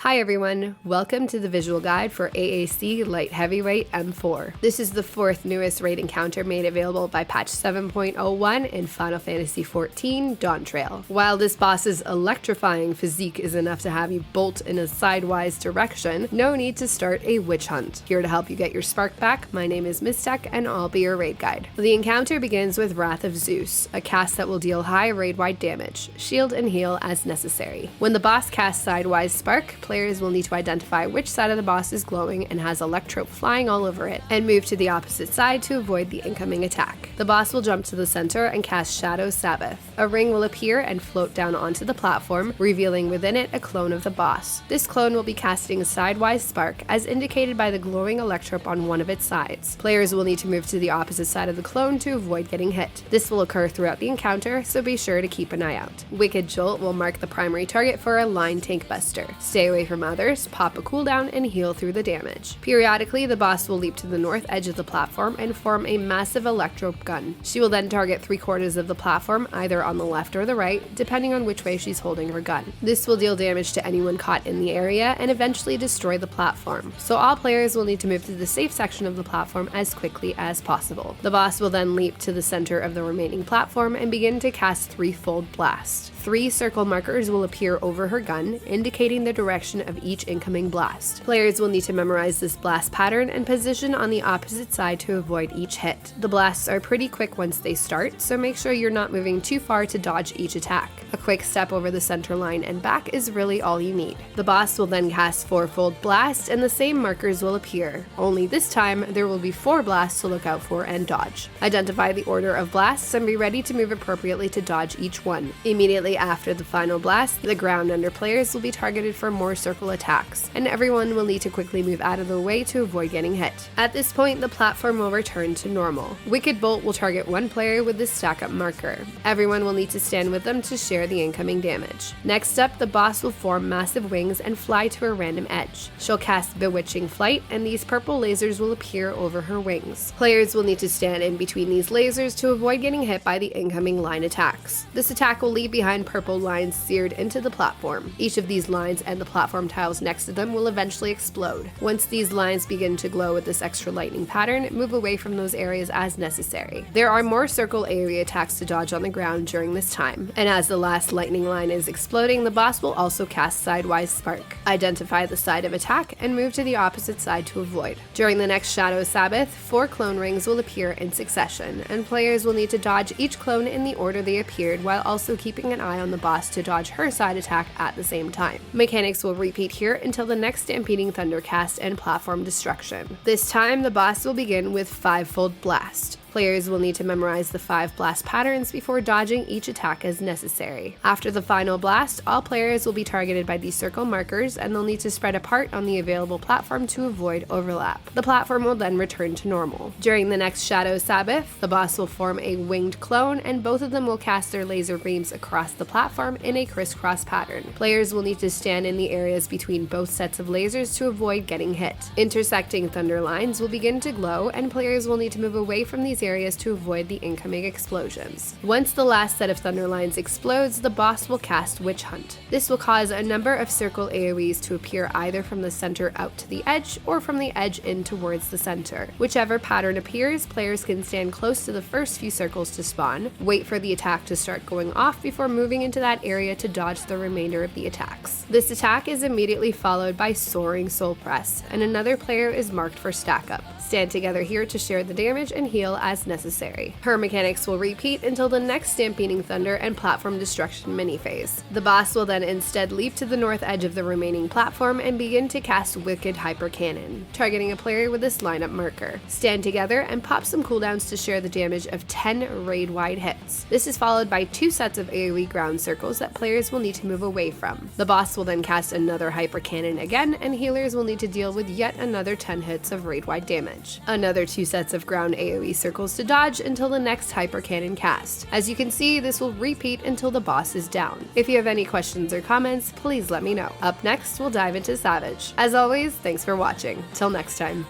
Hi everyone, welcome to the visual guide for AAC Light-Heavyweight M4. This is the fourth newest raid encounter made available by patch 7.01 in Final Fantasy XIV Dawntrail. While this boss's electrifying physique is enough to have you bolt in a sidewise direction, no need to start a witch hunt. Here to help you get your spark back, my name is Mistech and I'll be your raid guide. The encounter begins with Wrath of Zeus, a cast that will deal high raid-wide damage, shield and heal as necessary. When the boss casts sidewise spark, players will need to identify which side of the boss is glowing and has electrope flying all over it, and move to the opposite side to avoid the incoming attack. The boss will jump to the center and cast Shadow Sabbath. A ring will appear and float down onto the platform, revealing within it a clone of the boss. This clone will be casting a sidewise spark, as indicated by the glowing electrope on one of its sides. Players will need to move to the opposite side of the clone to avoid getting hit. This will occur throughout the encounter, so be sure to keep an eye out. Wicked Jolt will mark the primary target for a line tank buster. Stay away from others, pop a cooldown, and heal through the damage. Periodically, the boss will leap to the north edge of the platform and form a massive electrope gun. She will then target 3/4 of the platform, either on the left or the right, depending on which way she's holding her gun. This will deal damage to anyone caught in the area and eventually destroy the platform, so all players will need to move to the safe section of the platform as quickly as possible. The boss will then leap to the center of the remaining platform and begin to cast Threefold Blast. 3 circle markers will appear over her gun, indicating the direction of each incoming blast. Players will need to memorize this blast pattern and position on the opposite side to avoid each hit. The blasts are pretty quick once they start, so make sure you're not moving too far to dodge each attack. A quick step over the center line and back is really all you need. The boss will then cast Fourfold Blast and the same markers will appear, only this time there will be 4 blasts to look out for and dodge. Identify the order of blasts and be ready to move appropriately to dodge each one. Immediately after the final blast, the ground under players will be targeted for more circle attacks, and everyone will need to quickly move out of the way to avoid getting hit. At this point, the platform will return to normal. Wicked Bolt will target one player with the stack up marker. Everyone will need to stand with them to share the incoming damage. Next up, the boss will form massive wings and fly to a random edge. She'll cast Bewitching Flight, and these purple lasers will appear over her wings. Players will need to stand in between these lasers to avoid getting hit by the incoming line attacks. This attack will leave behind purple lines seared into the platform. Each of these lines and the platform tiles next to them will eventually explode. Once these lines begin to glow with this extra lightning pattern, move away from those areas as necessary. There are more circle AoE attacks to dodge on the ground during this time, and as the last lightning line is exploding, the boss will also cast Sidewise Spark. Identify the side of attack and move to the opposite side to avoid. During the next Shadow Sabbath, 4 clone rings will appear in succession, and players will need to dodge each clone in the order they appeared while also keeping an eye on the boss to dodge her side attack at the same time. Mechanics will repeat here until the next Stampeding Thundercast and platform destruction. This time, the boss will begin with Fivefold Blast. Players will need to memorize the 5 blast patterns before dodging each attack as necessary. After the final blast, all players will be targeted by these circle markers and they'll need to spread apart on the available platform to avoid overlap. The platform will then return to normal. During the next Shadow Sabbath, the boss will form a winged clone and both of them will cast their laser beams across the platform in a crisscross pattern. Players will need to stand in the areas between both sets of lasers to avoid getting hit. Intersecting thunder lines will begin to glow and players will need to move away from these areas to avoid the incoming explosions. Once the last set of thunder lines explodes, the boss will cast Witch Hunt. This will cause a number of circle AoEs to appear either from the center out to the edge or from the edge in towards the center. Whichever pattern appears, players can stand close to the first few circles to spawn, wait for the attack to start going off before moving into that area to dodge the remainder of the attacks. This attack is immediately followed by Soaring Soul Press, and another player is marked for stack up. Stand together here to share the damage and heal as necessary. Her mechanics will repeat until the next Stampeding Thunder and platform destruction mini-phase. The boss will then instead leap to the north edge of the remaining platform and begin to cast Wicked Hyper Cannon, targeting a player with this lineup marker. Stand together and pop some cooldowns to share the damage of 10 raid-wide hits. This is followed by 2 sets of AoE ground circles that players will need to move away from. The boss will then cast another Hyper Cannon again, and healers will need to deal with yet another 10 hits of raid-wide damage. Another 2 sets of ground AoE circles to dodge until the next Hyper Cannon cast. As you can see, this will repeat until the boss is down. If you have any questions or comments, please let me know. Up next, we'll dive into Savage. As always, thanks for watching. Till next time.